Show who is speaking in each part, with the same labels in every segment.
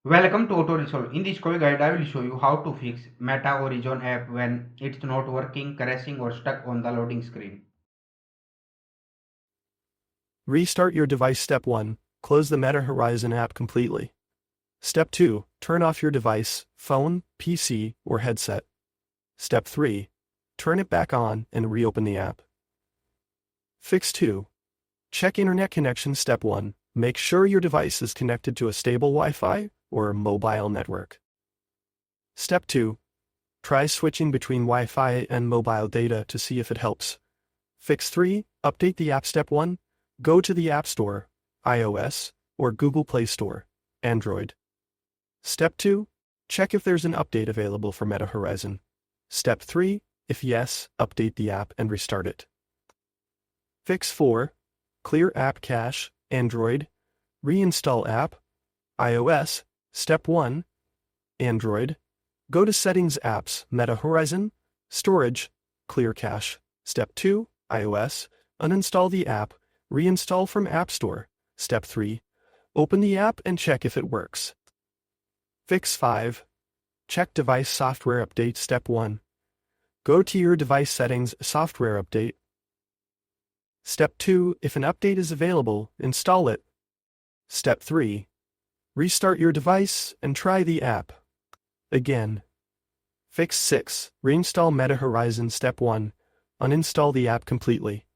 Speaker 1: Welcome to Auto Resolve. In this quick guide, I will show you how to fix Meta Horizon app when it's not working, crashing or stuck on the loading screen.
Speaker 2: Restart your device. Step 1. Close the Meta Horizon app completely. Step 2. Turn off your device, phone, PC, or headset. Step 3. Turn it back on and reopen the app. Fix 2. Check internet connection. Step 1. Make sure your device is connected to a stable Wi-Fi or mobile network. Step 2. Try switching between Wi-Fi and mobile data to see if it helps. Fix 3. Update the app. Step 1. Go to the App Store, iOS, or Google Play Store, Android. Step 2. Check if there's an update available for Meta Horizon. Step 3. If yes, update the app and restart it. Fix 4. Clear app cache, Android. Reinstall app, iOS. Step 1. Android. Go to Settings, Apps, Meta Horizon, Storage, Clear cache. Step 2. iOS. Uninstall the app. Reinstall from App Store. Step 3. Open the app and check if it works. Fix 5. Check device software update. Step 1. Go to your device settings, software update. Step 2. If an update is available, install it. Step 3. Restart your device and try the app again. Fix 6. Reinstall Meta Horizon. Step 1. Uninstall the app completely.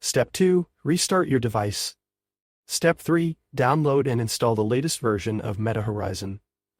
Speaker 2: Step 2. Restart your device. Step 3. Download and install the latest version of Meta Horizon.